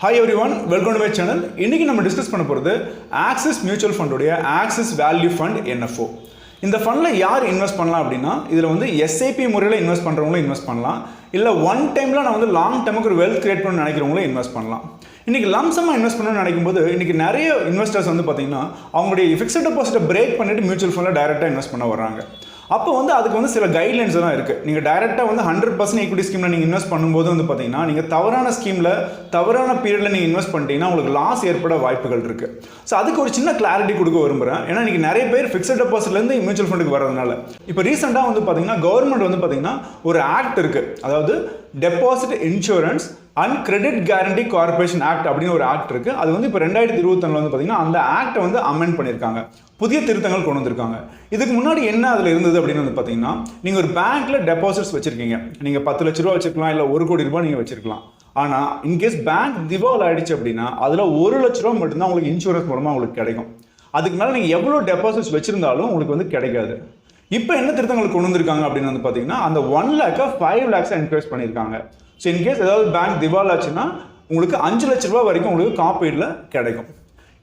Hi everyone, welcome to my channel. இன்னைக்கு நம்ம discuss பண்ண போறது Axis Mutual Fund உடைய Axis Value Fund NFO. இந்த ஃபண்ட்ல யார் இன்வெஸ்ட் பண்ணலாம் அப்படின்னா இதுல வந்து SIP முறையில் இன்வெஸ்ட் பண்றவங்களும் இன்வெஸ்ட் பண்ணலாம் இல்ல ஒன் டைம்ல நான் வந்து லாங் டைமுக்கு ஒரு வெல்த் கிரியேட் பண்ணனும்னு நினைக்கிறவங்களும் இன்வெஸ்ட் பண்ணலாம். இன்னைக்கு லம்சமா இன்வெஸ்ட் பண்ணனும்னு நினைக்கும்போது இன்னைக்கு நிறைய இன்வெஸ்டர்ஸ் வந்து பாத்தீங்கன்னா அவங்களுடைய ஃபிக்ஸ்ட் டெபாசிட்டை பிரேக் பண்ணிட்டு மியூச்சுவல் ஃபண்ட்ல டைரக்டா இன்வெஸ்ட் பண்ண வராங்க. அப்போ வந்து அதுக்கு வந்து சில கைட்லைன்ஸ் எல்லாம் இருக்குது. நீங்கள் டைரெக்டாக வந்து 100% ஈக்விட்டி ஸ்கீமில் நீங்கள் இன்வெஸ்ட் பண்ணும்போது வந்து பார்த்தீங்கன்னா நீங்கள் தவறான ஸ்கீமில் தவறான பீரியடில் நீங்கள் இன்வெஸ்ட் பண்ணிட்டீங்கன்னா உங்களுக்கு லாஸ் ஏற்பட வாய்ப்புகள் இருக்குது. ஸோ அதுக்கு ஒரு சின்ன கிளாரிட்டி கொடுக்க விரும்புகிறேன். ஏன்னா இன்றைக்கி நிறைய பேர் ஃபிக்ஸட் டெபாசிட்லேருந்து மியூச்சுவல் ஃபண்டுக்கு வரதுனால இப்போ ரீசெண்டாக வந்து பார்த்தீங்கன்னா கவர்மெண்ட் வந்து பார்த்தீங்கன்னா ஒரு ஆக்ட் இருக்குது, அதாவது deposit insurance and credit guarantee corporation act அப்படின்னு ஒரு ஆக்ட் இருக்குது. அது வந்து இப்போ 2021 வந்து பார்த்தீங்கன்னா அந்த ஆக்டை வந்து அமெண்ட் பண்ணியிருக்காங்க, புதிய திருத்தங்கள் கொண்டு வந்திருக்காங்க. இதுக்கு முன்னாடி என்ன அதில் இருந்தது அப்படின்னு வந்து பார்த்தீங்கன்னா நீங்கள் ஒரு பேங்க்கில் டெபாசிட்ஸ் வச்சுருக்கீங்க, நீங்கள் 10 லட்ச ரூபா வச்சுருக்கலாம் இல்லை 1 கோடி ரூபாய் நீங்கள் வச்சுருக்கலாம். ஆனால் இன்கேஸ் பேங்க் திவால் ஆகிடுச்சு அப்படின்னா அதில் 1 லட்ச ரூபா மட்டும்தான் உங்களுக்கு இன்சூரன்ஸ் மூலமாக உங்களுக்கு கிடைக்கும். அதுக்கு மேலே நீங்கள் எவ்வளோ டெபாசிட்ஸ் வச்சுருந்தாலும் உங்களுக்கு வந்து கிடைக்காது. இப்போ என்ன திருத்தங்கள் கொண்டு வந்திருக்காங்க அப்படின்னு வந்து பார்த்தீங்கன்னா அந்த 1 lakh 5 lakhs என்கரேஜ் பண்ணியிருக்காங்க. ஸோ இன்கேஸ் ஏதாவது பேங்க் திவால் ஆச்சுன்னா உங்களுக்கு 5 லட்ச ரூபா வரைக்கும் உங்களுக்கு காப்பீடில் கிடைக்கும்.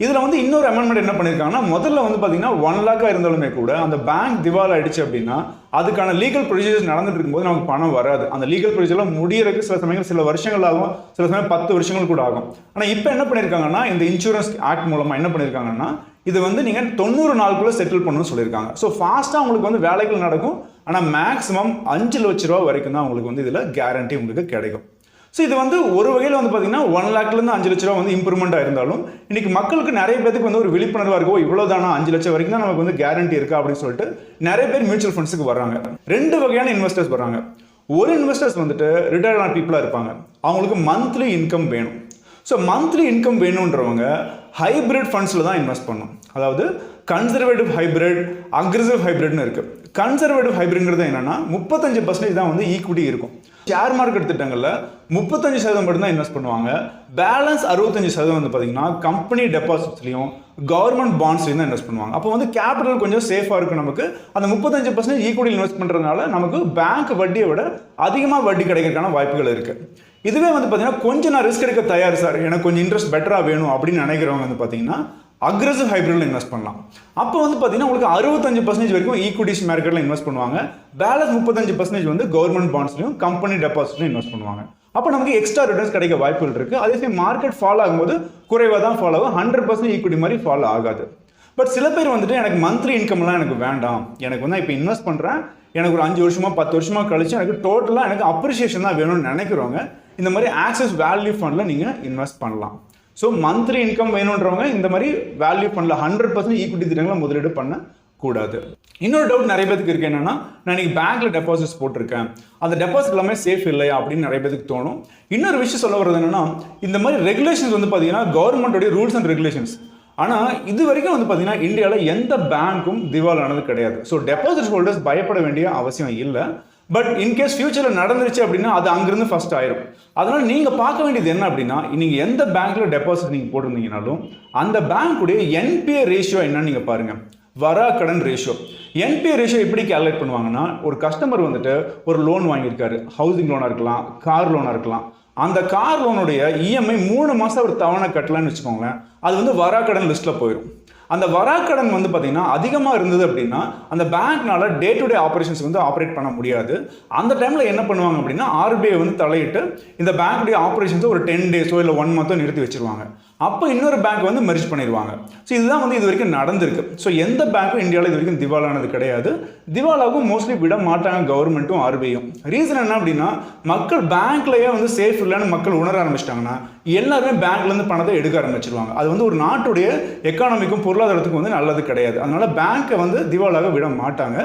இதில் வந்து இன்னொரு அமெண்ட்மெண்ட் என்ன பண்ணியிருக்காங்கன்னா முதல்ல வந்து பார்த்தீங்கன்னா 1 lakh இருந்தாலுமே கூட அந்த பேங்க் திவால் ஆயிடுச்சு அப்படின்னா அதுக்கான லீகல் ப்ரொசீஜர்ஸ் நடந்துட்டு இருக்கும்போது நமக்கு பணம் வராது. அந்த லீகல் ப்ரொசீஜர்லாம் முடியறதுக்கு சில சமயங்கள் சில வருஷங்கள் ஆகும், சில சமயம் 10 வருஷங்கள் கூட ஆகும். ஆனால் இப்போ என்ன பண்ணியிருக்காங்கன்னா இந்த இன்சூரன்ஸ் ஆக்ட் மூலமாக என்ன பண்ணியிருக்காங்கன்னா இது வந்து நீங்கள் 90 நாளுக்குள்ளே செட்டில் பண்ணணும்னு சொல்லியிருக்காங்க. ஸோ ஃபாஸ்ட்டாக உங்களுக்கு வந்து வேலைகள் நடக்கும். ஆனால் மேக்ஸிமம் 5 லட்ச ரூபா வரைக்கும் தான் உங்களுக்கு வந்து இதில் கேரண்டி உங்களுக்கு கிடைக்கும். ஸோ இது வந்து ஒரு வகையில் வந்து பார்த்தீங்கன்னா 1 lakhலேருந்து 5 லட்ச ரூபா வந்து இம்ப்ரூவ்மெண்ட்டாக இருந்தாலும் இன்னைக்கு மக்களுக்கு நிறைய பேருக்கு வந்து ஒரு விழிப்புணர்வாக இருக்கோ இவ்வளோ தானா 5 லட்சம் வரைக்கும் தான் நமக்கு வந்து கேரண்டி இருக்கா அப்படின்னு சொல்லிட்டு நிறைய பேர் மியூச்சுவல் ஃபண்ட்ஸுக்கு வர்றாங்க. 2 வகையான இன்வெஸ்டர்ஸ் வராங்க. ஒரு இன்வெஸ்டர்ஸ் வந்துட்டு ரிட்டையர்ட் ஆன பீப்புளாக இருப்பாங்க, அவங்களுக்கு மந்த்லி இன்கம் வேணும். ஸோ மந்த்லி இன்கம் வேணுன்றவங்க ஹைபிரிட் ஃபண்ட்ஸில் தான் இன்வெஸ்ட் பண்ணணும். அதாவது கன்சர்வேட்டிவ் ஹைபிரிட், அக்ரெசிவ் ஹைபிரிட்னு இருக்குது. கன்சர்வேட்டிவ் ஹைபிரிட்ங்கிறது என்னன்னா 35% தான் வந்து ஈக்விட்டி இருக்கும். ஷேர் மார்க்கெட் திட்டங்களில் 35% மட்டும் தான் இன்வெஸ்ட் பண்ணுவாங்க. பேலன்ஸ் 65% வந்து பார்த்தீங்கன்னா கம்பெனி டெபாசிட்ஸ்லையும் கவர்மெண்ட் பாண்ட்ஸ்லையும் தான் இன்வெஸ்ட் பண்ணுவாங்க. அப்போ வந்து கேபிட்டல் கொஞ்சம் சேஃபாக இருக்கும் நமக்கு. அந்த 35% ஈக்விட்டி இன்வெஸ்ட் பண்ணுறதுனால நமக்கு பேங்க் வட்டியை விட அதிகமாக வட்டி கிடைக்கிறதுக்கான வாய்ப்புகள் இருக்குது. இதுவே வந்து பார்த்தீங்கன்னா கொஞ்சம் நான் ரிஸ்க் எடுக்க தயார் சார், எனக்கு கொஞ்சம் இன்ட்ரெஸ்ட் பெட்டராக வேணும் அப்படின்னு நினைக்கிறவங்க வந்து பார்த்தீங்கன்னா அக்ரெசிவ் ஹைபிரிட்ல இன்வெஸ்ட் பண்ணலாம். அப்போ வந்து பார்த்தீங்கன்னா உங்களுக்கு 65% வரைக்கும் ஈக்விட்டிஸ் மார்க்கெட்டில் இன்வெஸ்ட் பண்ணுவாங்க. பேலன்ஸ் 35% வந்து கவர்மெண்ட் பாண்ட்ஸ்லையும் கம்பெனி டெபாசிட்லையும் இன்வெஸ்ட் பண்ணுவாங்க. அப்போ நமக்கு எக்ஸ்ட்ரா ரிட்டர்ன்ஸ் கிடைக்க வாய்ப்புகள் இருக்குது. அதே சமயம் மார்க்கெட் ஃபாலோ ஆகும்போது குறைவாக தான் ஃபாலோ ஆகும், 100% ஈக்விட்டி மாதிரி ஃபாலோ ஆகாது. பட் சில பேர் வந்துட்டு எனக்கு மந்த்லி இன்கம்லாம் எனக்கு வேண்டாம், எனக்கு வந்து இப்போ இன்வெஸ்ட் பண்ணுறேன், எனக்கு ஒரு 5 வருஷமா 10 வருஷமா கழிச்சு எனக்கு டோட்டலாக எனக்கு அப்ரிசியேஷன் தான் வேணும்னு நினைக்கிறவங்க இந்த மாதிரி ஆக்சிஸ் வேல்யூ ஃபண்டில் நீங்கள் இன்வெஸ்ட் பண்ணலாம். ஸோ மந்த்லி இன்கம் வேணுன்றவங்க இந்த மாதிரி வேல்யூ ஃபண்டில் 100% ஈக்விட்டி திட்டங்களை முதலீடு பண்ணக்கூடாது. இன்னொரு டவுட் நிறைய பேருக்கு இருக்கு, என்னன்னா நான் இன்னைக்கு பேங்க்ல டெபாசிட்ஸ் போட்டிருக்கேன், அந்த டெபாசிட் எல்லாமே சேஃப் இல்லையா அப்படின்னு நிறைய பேருக்கு தோணும். இன்னொரு விஷயம் சொல்ல வர்றது என்னன்னா இந்த மாதிரி ரெகுலேஷன்ஸ் வந்து பார்த்தீங்கன்னா கவர்மெண்டோடைய ரூல்ஸ் அண்ட் ரெகுலேஷன்ஸ். ஆனால் இது வரைக்கும் வந்து பார்த்தீங்கன்னா இந்தியாவில் எந்த பேங்க்கும் திவால் ஆனது கிடையாது. ஸோ டெபாசிட் ஹோல்டர்ஸ் பயப்பட வேண்டிய அவசியம் இல்லை. பட் இன்கேஸ் ஃபியூச்சரில் நடந்துருச்சு அப்படின்னா அது அங்கிருந்து ஃபர்ஸ்ட் ஆயிரும். அதனால் நீங்கள் பார்க்க வேண்டியது என்ன அப்படின்னா நீங்கள் எந்த பேங்க்கில் டெபாசிட் நீங்கள் போட்டிருந்தீங்கனாலும் அந்த பேங்க்குடைய என்பிஏ ரேஷியோ என்னன்னு நீங்கள் பாருங்கள், வரா கடன் ரேஷியோ. என்பிஏ ரேஷியோ எப்படி கேல்குலேட் பண்ணுவாங்கன்னா ஒரு கஸ்டமர் வந்துட்டு ஒரு லோன் வாங்கியிருக்காரு, ஹவுசிங் லோனாக இருக்கலாம், கார் லோனாக இருக்கலாம். அந்த கார் லோனுடைய இஎம்ஐ 3 மாதம் ஒரு தவணை கட்டலான்னு வச்சுக்கோங்களேன், அது வந்து வராக்கடன் லிஸ்ட்டில் போயிடும். அந்த வராக்கடன் வந்து பார்த்தீங்கன்னா அதிகமாக இருந்தது அப்படின்னா அந்த பேங்க்னால டே டு டே ஆப்ரேஷன்ஸ் வந்து ஆப்ரேட் பண்ண முடியாது. அந்த டைமில் என்ன பண்ணுவாங்க அப்படின்னா ஆர்பிஐ வந்து தலையிட்டு இந்த பேங்க்குடைய ஆப்ரேஷன்ஸை ஒரு 10 டேஸோ இல்லை 1 மந்த்தோ நிறுத்தி வச்சிருவாங்க. அப்போ இன்னொரு பேங்க் வந்து மெர்ஜ் பண்ணிடுவாங்க. ஸோ இதுதான் வந்து இது வரைக்கும் நடந்திருக்கு. ஸோ எந்த பேங்க்கும் இந்தியாவில் இது வரைக்கும் திவாலானது கிடையாது. திவாலாகவும் மோஸ்ட்லி விட மாட்டாங்க கவர்மெண்ட்டும் ஆர்பிஐயும். ரீசன் என்ன அப்படின்னா மக்கள் பேங்க்லேயே வந்து சேஃப் இல்லைன்னு மக்கள் உணர ஆரம்பிச்சிட்டாங்கன்னா எல்லாருமே பேங்க்லேருந்து பணத்தை எடுக்க ஆரம்பிச்சிருவாங்க. அது வந்து ஒரு நாட்டுடைய எக்கானமிக்கும் பொருளாதாரத்துக்கும் வந்து நல்லது கிடையாது. அதனால பேங்க்கை வந்து திவாலாக விட மாட்டாங்க.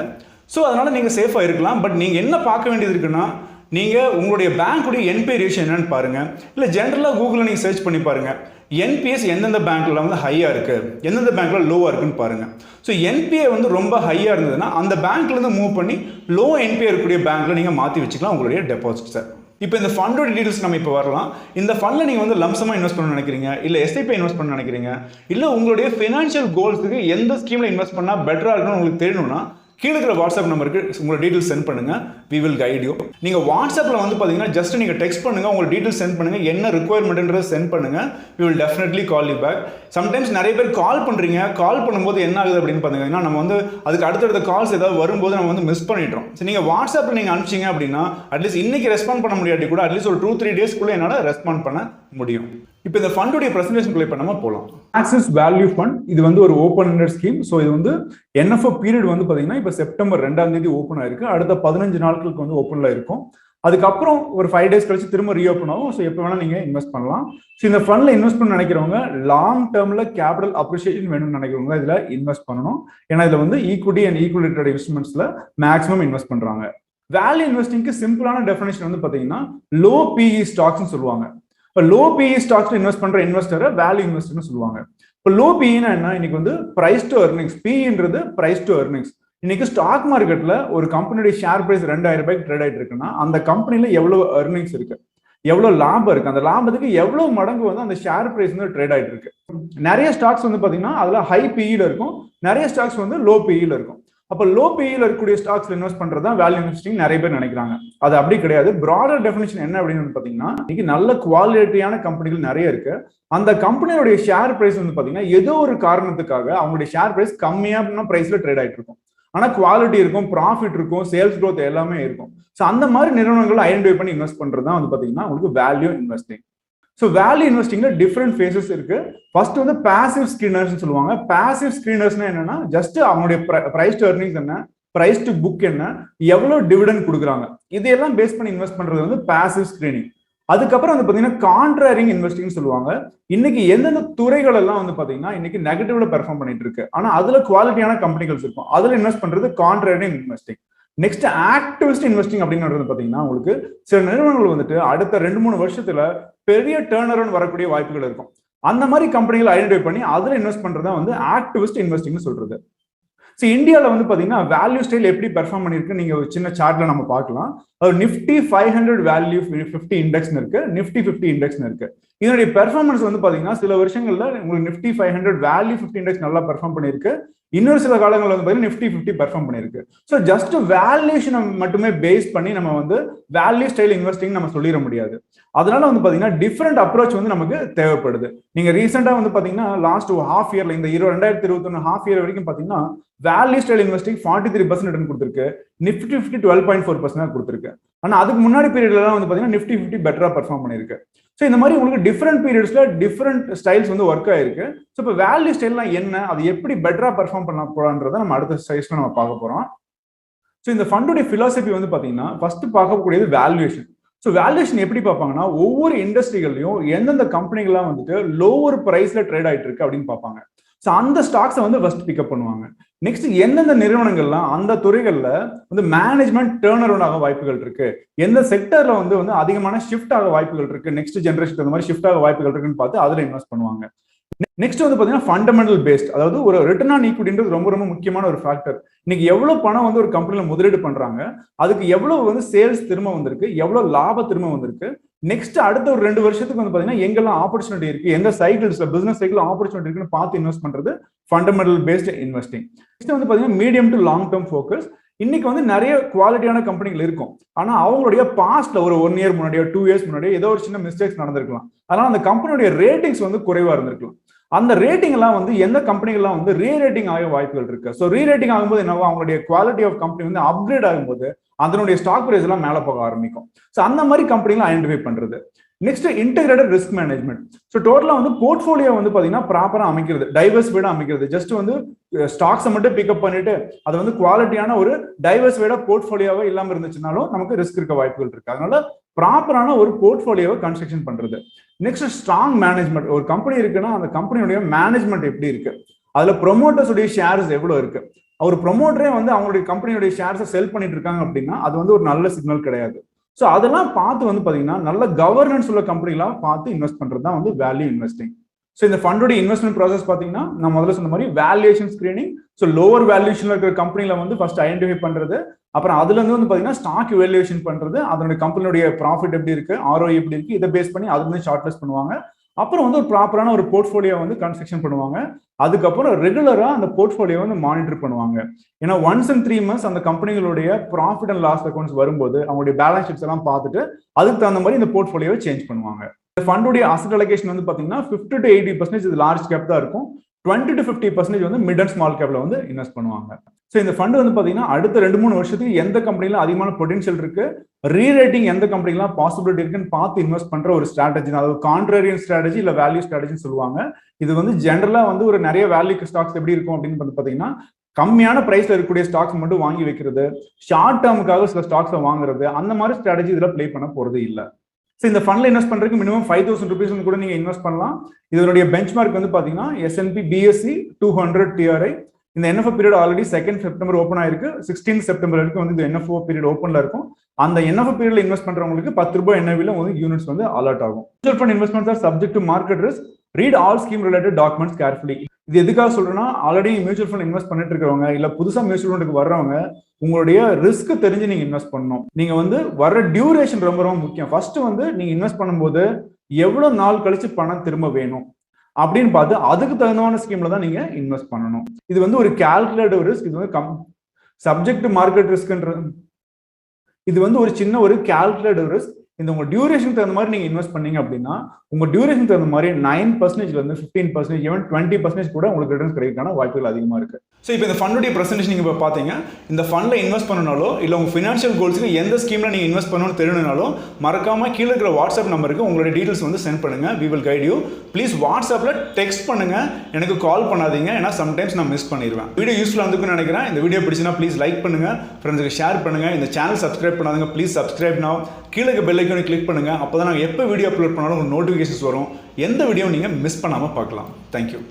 ஸோ அதனால நீங்கள் சேஃபாக இருக்கலாம். பட் நீங்கள் என்ன பார்க்க வேண்டியது இருக்குன்னா நீங்கள் உங்களுடைய பேங்க்குடைய என்பிஏ ரேஷியோ என்னன்னு பாருங்கள், இல்லை ஜென்ரலாக கூகுளில் நீங்கள் சர்ச் பண்ணி பாருங்கள் என்பிஎஸ் எந்தெந்த பேங்க்கில் வந்து ஹையாக இருக்குது, எந்தெந்த பேங்க்கில் லோவாக இருக்குன்னு பாருங்கள். ஸோ என்பிஏ வந்து ரொம்ப ஹையாக இருந்ததுன்னா அந்த பேங்க்லேருந்து மூவ் பண்ணி லோ என்பிஏ இருக்கக்கூடிய பேங்க்கில் நீங்கள் மாற்றி வச்சுக்கலாம் உங்களுடைய டெபாசிட்ஸை. இப்போ இந்த ஃபண்டோட டீடைல்ஸ் நம்ம இப்போ வரலாம். இந்த ஃபண்டில் நீங்கள் வந்து லம்சமாக இன்வெஸ்ட் பண்ண நினைக்கிறீங்க, இல்லை எஸ்ஐபி இன்வெஸ்ட் பண்ண நினைக்கிறீங்க, இல்லை உங்களுடைய ஃபினான்ஷியல் கோல்ஸுக்கு எந்த ஸ்கீமில் இன்வெஸ்ட் பண்ணால் பெட்டராக இருக்குன்னு உங்களுக்கு தெரியணும்னா கீழே இருக்கிற வாட்ஸ்அப் நம்பருக்கு உங்களோட டீடைல்ஸ் சென்ட் பண்ணுங்கள். we will guide you. நீங்கள் வாட்ஸ்அப்பில் வந்து பார்த்தீங்கன்னா ஜஸ்ட் நீங்கள் டெக்ஸ்ட் பண்ணுங்கள், உங்கள் டீட்டெயில்ஸ் சென்ட் பண்ணுங்கள், என்ன ரிக்வயர்மெண்ட்ன்றதை சென்ட் பண்ணுங்கள், we will definitely call you back. Sometimes நிறைய பேர் கால் பண்ணுறீங்க, கால் பண்ணும்போது என்ன ஆகுது அப்படின்னு பார்த்தீங்கன்னா நம்ம வந்து அதுக்கு அடுத்தடுத்த கால்ஸ் ஏதாவது வரும்போது நம்ம வந்து மிஸ் பண்ணிடுறோம். ஸோ நீங்கள் வாட்ஸ்அப்பில் நீங்கள் அனுப்பிச்சிங்க அப்படின்னா அட்லீஸ்ட் இன்னைக்கு ரெஸ்பாண்ட் பண்ண முடியாட்டி கூட அட்லீஸ்ட் ஒரு 2-3 டேஸ்க்குள்ளே என்னால் ரெஸ்பாண்ட் பண்ண முடியும். இப்போ இந்த ஃபண்டுடைய பிரசன்டேஷன் இப்போ நம்ம போகலாம். ஆக்சிஸ் வேல்யூ ஃபண்ட் இது வந்து ஒரு ஓப்பன் எண்டட் ஸ்கீம். ஸோ இது வந்து NFO பீரியட் வந்து பார்த்தீங்கன்னா இப்போ செப்டம்பர் 2ஆம் தேதி ஓப்பன் ஆயிருக்கு. அடுத்த 15 நாட்களுக்கு வந்து ஓப்பனில் இருக்கும். அதுக்கப்புறம் ஒரு 5 டேஸ் கழிச்சு திரும்ப ரீஓப்பன் ஆகும். ஸோ எப்போ வேணால் நீங்கள் இன்வெஸ்ட் பண்ணலாம். ஸோ இந்த ஃபண்டில் இன்வெஸ்ட் பண்ண நினைக்கிறவங்க லாங் டேர்மில் கேபிட்டல் அப்ரிஷியேஷன் வேணும்னு நினைக்கிறவங்க இதில் இன்வெஸ்ட் பண்ணணும். ஏன்னா இதில் வந்து ஈக்விட்டி அண்ட் ஈக்குவலேட்டட் இன்வெஸ்ட்மெண்ட்ஸில் மேக்ஸிமம் இன்வெஸ்ட் பண்ணுறாங்க. வேல்யூ இன்வெஸ்டிங்க்கு சிம்பிளான டெஃபினேஷன் வந்து பார்த்தீங்கன்னா லோ PE ஸ்டாக்ஸ்னு சொல்லுவாங்க. இப்போ லோ PE ஸ்டாக்ஸ் இன்வெஸ்ட் பண்ற இன்வெஸ்டரை வேல்யூ இன்வெஸ்டர்னு சொல்லுவாங்க. இப்போ லோ PEனா என்ன? இன்னைக்கு வந்து பிரைஸ் டு earnings, PEன்றது பிரைஸ் டு earnings. இன்னைக்கு ஸ்டாக் மார்க்கெட்ல ஒரு கம்பெனியோட ஷேர் பிரைஸ் 2000 ரூபாய்க்கு ட்ரேட் ஆயிட்டு இருக்குன்னா அந்த கம்பெனில எவ்வளவு earnings இருக்கு, எவ்வளவு லாபம் இருக்கு, அந்த லாபத்துக்கு எவ்வளவு மடங்கு வந்து அந்த ஷேர் பிரைஸ் வந்து ட்ரேட் ஆயிட்டு இருக்கு. நிறைய ஸ்டாக்ஸ் வந்து பாத்தீங்கன்னா அதுல ஹை PEல இருக்கும், நிறைய ஸ்டாக்ஸ் வந்து லோ PEல இருக்கும். அப்போ லோ PEல இருக்கக்கூடிய ஸ்டாக்ஸ்ல இன்வெஸ்ட் பண்றது தான் வேல்யூ இன்வெஸ்டிங் நிறைய பேர் நினைக்கிறாங்க. அது அப்படி கிடையாது. ப்ராடர் டெஃபினிஷன் என்ன அப்படின்னு பாத்தீங்கன்னா இன்னைக்கு நல்ல குவாலிட்டியான கம்பெனிகள் நிறைய இருக்கு. அந்த கம்பெனியோட ஷேர் பிரைஸ் வந்து பாத்தீங்கன்னா ஏதோ ஒரு காரணத்துக்காக அவங்களுடைய ஷேர் பிரைஸ் கம்மியான பிரைஸ்ல ட்ரேட் ஆயிட்டு இருக்கும். ஆனா குவாலிட்டி இருக்கும், ப்ராஃபிட் இருக்கும், சேல்ஸ் க்ரோத் எல்லாமே இருக்கும். ஸோ அந்த மாதிரி நிறுவனங்களை ஐடென்டிஃபை பண்ணி இன்வெஸ்ட் பண்றது தான் வந்து பாத்தீங்கன்னா உங்களுக்கு வேல்யூ இன்வெஸ்டிங். ஸோ வேல்யூ இன்வெஸ்டிங்ல டிஃப்ரெண்ட் ஃபேஸஸ் இருக்கு. ஃபர்ஸ்ட் வந்து பாசிவ் ஸ்கிரீனர்ஸ் சொல்லுவாங்க. பாசிவ் ஸ்கிரீனர்ஸ்னா என்னன்னா ஜஸ்ட் அவங்களுடைய பிரைஸ் டு earnings என்ன, பிரைஸ் டு புக் என்ன, எவ்வளவு டிவிடெண்ட் கொடுக்குறாங்க, இதையெல்லாம் பேஸ் பண்ணி இன்வெஸ்ட் பண்றது வந்து பாசிவ் ஸ்கிரீனிங். அதுக்கப்புறம் வந்து பாத்தீங்கன்னா கான்ட்ராரிங் இன்வெஸ்டிங் சொல்லுவாங்க. இன்னைக்கு எந்தெந்த துறைகள் எல்லாம் வந்து பாத்தீங்கன்னா இன்னைக்கு நெகட்டிவ்ல பெர்ஃபார்ம் பண்ணிட்டு இருக்கு, ஆனா அதுல குவாலிட்டியான கம்பெனிகள் இருக்கும், அதுல இன்வெஸ்ட் பண்றது கான்ட்ராரிங் இன்வெஸ்டிங். நெக்ஸ்ட் ஆக்டிவிஸ்ட் இன்வெஸ்டிங் அப்படின்றது பாத்தீங்கன்னா உங்களுக்கு சில நிறுவனங்கள் வந்துட்டு அடுத்த 2-3 வருஷத்துல பெரிய டர்ன் அரவுண்ட் வரக்கூடிய வாய்ப்புகள் இருக்கும். அந்த மாதிரி கம்பெனிகளை ஐடென்டிஃபை பண்ணி அதுல இன்வெஸ்ட் பண்றதா வந்து ஆக்டிவிஸ்ட் இன்வெஸ்டிங்னு சொல்றது. ஸோ இந்தியாவில் வந்து பாத்தீங்கன்னா வேல்யூ ஸ்டைல் எப்படி பெர்ஃபார்ம் பண்ணிருக்கு நீங்க ஒரு சின்ன சார்ட்ல நம்ம பார்க்கலாம். அது நிஃப்டி 500 வேல்யூ 50 இண்டெக்ஸ்னு இருக்கு, நிஃப்டி 50 இண்டெக்ஸ்னு இருக்கு. இதனுடைய பெர்ஃபார்மன்ஸ் வந்து பாத்தீங்கன்னா சில வருஷங்கள்ல உங்களுக்கு நிஃப்டி 500 வேல்யூ 50 இண்டெக்ஸ் நல்லா பெர்ஃபார்ம் பண்ணிருக்கு. இன்னொரு சில காலங்கள் வந்து பாத்தீங்கன்னா நிஃப்டி 50 பெர்ஃபார்ம் பண்ணிருக்கு. ஸோ ஜஸ்ட் வேல்யூஷனை மட்டுமே பேஸ் பண்ணி நம்ம வந்து வேல்யூ ஸ்டைல் இன்வெஸ்டிங் நம்ம சொல்லிட முடியாது. அதனால வந்து பாத்தீங்கன்னா டிஃப்ரெண்ட் அப்ரோச் வந்து நமக்கு தேவைப்படுது. நீங்க ரீசெண்டா வந்து பாத்தீங்கன்னா லாஸ்ட் ஹாஃப் இயர்ல இந்த 2021 ஹாஃப் இயர் வரைக்கும் பாத்தீங்கன்னா வேல்யூ ஸ்டைல் இன்வெஸ்டிங் 43% ரிட்டர்ன் கொடுத்திருக்கு, நிஃப்டி 50 12.4% கொடுத்திருக்கு. ஆனா அதுக்கு முன்னாடி பீரியட்ல வந்து பாத்தீங்கன்னா நிஃப்டி 50 பெட்டரா பெர்ஃபார்ம் பண்ணிருக்கு. ஸோ இந்த மாதிரி உங்களுக்கு டிஃப்ரெண்ட் பீரியட்ஸ்ல டிஃப்ரெண்ட் ஸ்டைல்ஸ் வந்து ஒர்க் ஆயிருக்கு. ஸோ இப்போ வேல்யூ ஸ்டைல்லாம் என்ன, அது எப்படி பெட்டரா பெர்ஃபார்ம் பண்ண போறான்றதை நம்ம அடுத்த ஸ்லைஸ்ல நம்ம பார்க்க போறோம். ஸோ இந்த ஃபண்டுடைய பிலாசபி வந்து பாத்தீங்கன்னா ஃபர்ஸ்ட் பார்க்கக்கூடியது வேல்யூவேஷன். ஸோ வேல்யூவேஷன் எப்படி பார்ப்பாங்கன்னா ஒவ்வொரு இண்டஸ்ட்ரிகள்லையும் எந்தெந்த கம்பெனிகள்லாம் வந்துட்டு லோவர் பிரைஸ்ல ட்ரேட் ஆயிட்டு இருக்கு அப்படின்னு பார்ப்பாங்க. ஸோ அந்த ஸ்டாக்ஸை வந்து ஃபர்ஸ்ட் பிக்கப் பண்ணுவாங்க. நெக்ஸ்ட் எந்தெந்த நிறுவனங்கள்லாம் அந்த துறைகள்ல வந்து மேனேஜ்மெண்ட் டேர்ன் அரவுண்ட் ஆக வாய்ப்புகள் இருக்கு, எந்த செக்டர்ல வந்து அதிகமான ஷிஃப்ட் ஆக வாய்ப்புகள் இருக்கு, நெக்ஸ்ட் ஜென்ரேஷன் அந்த மாதிரி ஷிஃப்ட் ஆக வாய்ப்புகள் இருக்குன்னு பார்த்து அதுல இன்வெஸ்ட் பண்ணுவாங்க. நெக்ஸ்ட் வந்து பாத்தீங்கன்னா ஃபண்டமெண்டல் பேஸ்ட், அதாவது ஒரு ரிட்டர்ன் ஆன் ஈக்விட்டின்றது ரொம்ப ரொம்ப முக்கியமான ஒரு ஃபேக்டர். இன்னைக்கு எவ்வளவு பணம் வந்து ஒரு கம்பெனில முதலீடு பண்றாங்க, அதுக்கு எவ்வளவு வந்து சேல்ஸ் திரும்ப வந்திருக்கு, எவ்வளவு லாபம் திரும்ப வந்திருக்கு, நெக்ஸ்ட் அடுத்த ஒரு 2 வருஷத்துக்கு வந்து பாத்தீங்கன்னா எங்கெல்லாம் ஆப்பர்ச்சுனிட்டி இருக்கு, எந்த சைக்கிள்ஸ்ல பிசினஸ் சைக்கிள் ஆப்பர்ச்சுனிட்டி இருக்குன்னு பார்த்து இன்வெஸ்ட் பண்றது ஃபண்டமெண்டல் பேஸ்ட் இன்வெஸ்டிங். நெக்ஸ்ட் வந்து பாத்தீங்கன்னா medium to long term focus. இன்னைக்கு வந்து நிறைய குவாலிட்டியான கம்பெனிகள் இருக்கும், ஆனா அவங்களுடைய பாஸ்ட்ல ஒரு 1 இயர் முன்னாடியோ 2 இயர்ஸ் முன்னாடியோ ஏதோ ஒரு சின்ன மிஸ்டேக்ஸ் நடந்திருக்கலாம். அதனால அந்த கம்பெனியோட ரேட்டிங்ஸ் வந்து குறைவா இருந்திருக்கலாம். அந்த ரேட்டிங் எல்லாம் வந்து எந்த கம்பெனிகள்லாம் வந்து ரீ ரேட்டிங் ஆக வாய்ப்புகள் இருக்கு. ஸோ ரீ ரேட்டிங் ஆகும்போது என்னவோ அவங்களுடைய குவாலிட்டி ஆஃப் கம்பெனி வந்து அப்கிரேட் ஆகும்போது அதனுடைய ஸ்டாக் பிரைஸ் எல்லாம் மேல போக ஆரம்பிக்கும். ஸோ அந்த மாதிரி கம்பெனிகளை ஐடென்டிஃபை பண்றது. Next integrated risk management. So டோட்டலா வந்து போர்ட்ஃபோலியோ வந்து பாத்தீங்கன்னா ப்ராப்பரா அமைக்கிறது, டைவர்சிஃபைடா அமைக்கிறது. ஜஸ்ட் வந்து ஸ்டாக்ஸை மட்டும் பிக்கப் பண்ணிட்டு அது வந்து குவாலிட்டியான ஒரு டைவர்சிஃபைடா போர்ட்ஃபோலியோவா இல்லாம இருந்துச்சுனாலும் நமக்கு ரிஸ்க் இருக்க வாய்ப்புகள் இருக்கு. அதனால ப்ராப்பரான ஒரு போர்ட்ஃபோலியோவை கன்ஸ்ட்ரக்ஷன் பண்றது. Next strong management. ஒரு கம்பெனி இருக்குன்னா அந்த கம்பெனியுடைய மேனேஜ்மெண்ட் எப்படி இருக்கு, அதுல ப்ரொமோட்டர்ஸ் உடைய ஷேர்ஸ் எவ்வளவு இருக்கு. ஒரு ப்ரொமோட்டரே வந்து அவங்களுடைய கம்பெனியுடைய ஷேர்ஸை செல் பண்ணிட்டு இருக்காங்க அப்படின்னா அது வந்து ஒரு நல்ல சிக்னல் கிடையாது. ஸோ அதெல்லாம் பார்த்து வந்து பாத்தீங்கன்னா நல்ல கவர்னன்ஸ் உள்ள கம்பெனிலாம் பார்த்து இன்வெஸ்ட் பண்றது தான் வந்து வேல்யூ இன்வெஸ்டிங். ஸோ இந்த ஃபண்டோட இன்வெஸ்ட்மெண்ட் ப்ராசஸ் பாத்தீங்கன்னா நான் முதல்ல சொன்ன மாதிரி வேல்யூவேஷன் ஸ்கிரீனிங். ஸோ லோவர் வேல்யூஷன்ல இருக்கிற கம்பெனில வந்து ஃபர்ஸ்ட் ஐடென்டிஃபை பண்றது, அப்புறம் அதுல இருந்து வந்து பாத்தீங்கன்னா ஸ்டாக் வேல்யூவேஷன் பண்றது, அதனுடைய கம்பெனியுடைய ப்ராஃபிட் எப்படி இருக்கு, ROE எப்படி இருக்கு, இதை பேஸ் பண்ணி அதுல இருந்து ஷார்ட் லிஸ்ட் பண்ணுவாங்க. அப்புறம் வந்து ஒரு ப்ராப்பரான ஒரு போர்ட்ஃபோலியோ வந்து கன்ஸ்ட்ரக்ஷன் பண்ணுவாங்க. அதுக்கப்புறம் ரெகுலராக அந்த போர்ட்ஃபோலியோ வந்து மானிட்டர் பண்ணுவாங்க. ஏன்னா ஒன்ஸ் இன் 3 months அந்த கம்பெனிகளுடைய ப்ராஃபிட் அண்ட் லாஸ் அக்கௌண்ட்ஸ் வரும்போது அவங்களுடைய பேலன்ஸ் ஷீட்ஸ் எல்லாம் பார்த்துட்டு அதுக்கு தகுந்த மாதிரி இந்த போர்ட்ஃபோலியோவை சேஞ்ச் பண்ணுவாங்க. இந்த ஃபண்டுடைய அசட் அலோகேஷன் வந்து பார்த்தீங்கன்னா 50 to 80% இது லார்ஜ் கேப் தான் இருக்கும். 20 to 50% வந்து மிட் அண்ட் ஸ்மால் கேப்ல வந்து இன்வெஸ்ட் பண்ணுவாங்க. ஸோ இந்த ஃபண்ட் வந்து பார்த்தீங்கன்னா அடுத்த 2-3 வருஷத்துக்கு எந்த கம்பெனில அதிகமான பொட்டன்ஷியல் இருக்கு, ரீரேட்டிங் எந்த கம்பெனிலாம் பாசிபிலிட்டி இருக்குன்னு பார்த்து இன்வெஸ்ட் பண்ற ஒரு ஸ்ட்ராட்டஜி. அதாவது கான்ட்ரேரியன் ஸ்ட்ராட்டஜி இல்ல வேல்யூ ஸ்ட்ராட்டஜின்னு சொல்லுவாங்க. இது வந்து ஜென்ரலா வந்து ஒரு நிறைய வேல்யூ ஸ்டாக்ஸ் எப்படி இருக்கும் அப்படின்னு பார்த்தீங்கன்னா கம்மியான பிரைஸ்ல இருக்கக்கூடிய ஸ்டாக்ஸ் மட்டும் வாங்கி வைக்கிறது, ஷார்ட் டேர்முக்காக சில ஸ்டாக்ஸை வாங்குறது, அந்த மாதிரி ஸ்ட்ராட்டஜி இதுல பிளே பண்ண போறது இல்லை. ஸோ இந்த ஃபண்ட்ல இன்வெஸ்ட் பண்றதுக்கு மினிமம் 5,000 rupees கூட நீங்க இன்வெஸ்ட் பண்ணலாம். இதனுடைய பெஞ்ச்மார்க் வந்து பாத்தீங்கன்னா S&P BSE 200 TRI. இந்த NFO period already 2nd September open ஆயிருக்கு. 16th September வரைக்கும் வந்து இந்த NFO பீரியட் ஓப்பன்ல இருக்கும். அந்த NFO பீரியட்ல இன்வெஸ்ட் பண்றவங்களுக்கு 10 ரூபாய் NAV வந்து யூனிட்ஸ் வந்து அலர்ட் ஆகும். Mutual fund investments R subject to market risk. Read all scheme related documents carefully. இது எதுக்காக சொல்றேன்னா ஆல்ரெடி மியூச்சுவல் ஃபண்ட் இன்வெஸ்ட் பண்ணிட்டு இருக்கிறவங்க இல்ல புதுசா மியூச்சுவல் ஃபண்டுக்கு வர்றவங்க உங்களுடைய ரிஸ்க் தெரிஞ்சு நீங்க இன்வெஸ்ட் பண்ணணும். நீங்க வந்து வர்ற டியூரேஷன் ரொம்ப ரொம்ப முக்கியம். ஃபர்ஸ்ட் வந்து நீங்க இன்வெஸ்ட் பண்ணும்போது எவ்வளவு நாள் கழிச்சு பணம் திரும்ப வேணும் அப்படின்னு பார்த்து அதுக்கு தகுந்தமான ஸ்கீம்ல தான் நீங்க இன்வெஸ்ட் பண்ணணும். இது வந்து ஒரு கால்குலேட்டிவ் ரிஸ்க். இது வந்து சப்ஜெக்ட் டு மார்க்கெட் ரிஸ்க்ன்றது இது வந்து ஒரு சின்ன ஒரு கால்குலேட்டிவ் ரிஸ்க். இந்த உங்க டியூரேஷன் தகுந்த மாதிரி நீங்க இன்வெஸ்ட் பண்ணீங்க அப்படின்னா உங்க டியூரேஷன் தகுந்த மாதிரி 9% இருந்து 15% ஈவன் 20% கூட உங்களுக்கு ரிட்டர்ன்ஸ் கிடைக்கிறதுக்கான வாய்ப்புகள் அதிகமா இருக்கு. ஸோ இப்போ இந்த ஃபண்டுடைய பிரசன்டேஷன் நீங்க இப்போ பார்த்தீங்க. இந்த ஃபண்ட்ல இன்வெஸ்ட் பண்ணனாலோ இல்லை உங்க ஃபினான்ஷியல் கோல்ஸுக்கு எந்த ஸ்கீம்ல நீங்க இன்வெஸ்ட் பண்ணணும்னு தெரியணும்னாலோ மறக்காம கீழே இருக்கிற வாட்ஸ்அப் நம்பருக்கு உங்களுடைய டீடைல்ஸ் வந்து சென்ட் பண்ணுங்க. We will guide you. Please வாட்ஸ்அப்ல டெக்ஸ்ட் பண்ணுங்க, எனக்கு கால் பண்ணாதீங்க. ஏன்னா சம்டைம்ஸ் நான் மிஸ் பண்ணிடுவேன். வீடியோ யூஸ்ஃபுல்லாக இருந்துக்குன்னு நினைக்கிறேன். இந்த வீடியோ பிடிச்சினா ப்ளீஸ் லைக் பண்ணுங்க, ஃப்ரெண்ட்ஸுக்கு ஷேர் பண்ணுங்க. இந்த சேனல் சப்ஸ்கிரைப் பண்ணாதீங்க, ப்ளீஸ் சப்ஸ்கிரைப் நவ். கீழே பெல் ஐகானை கிளிக் பண்ணுங்க. அப்போ தான் நாங்கள் எப்போ வீடியோ அப்லோட் பண்ணாலும் உங்களுக்கு நோட்டிஃபிகேஷன்ஸ் வரும். எந்த வீடியோ நீங்கள் மிஸ் பண்ணாமல் பார்க்கலாம். தேங்க்யூ.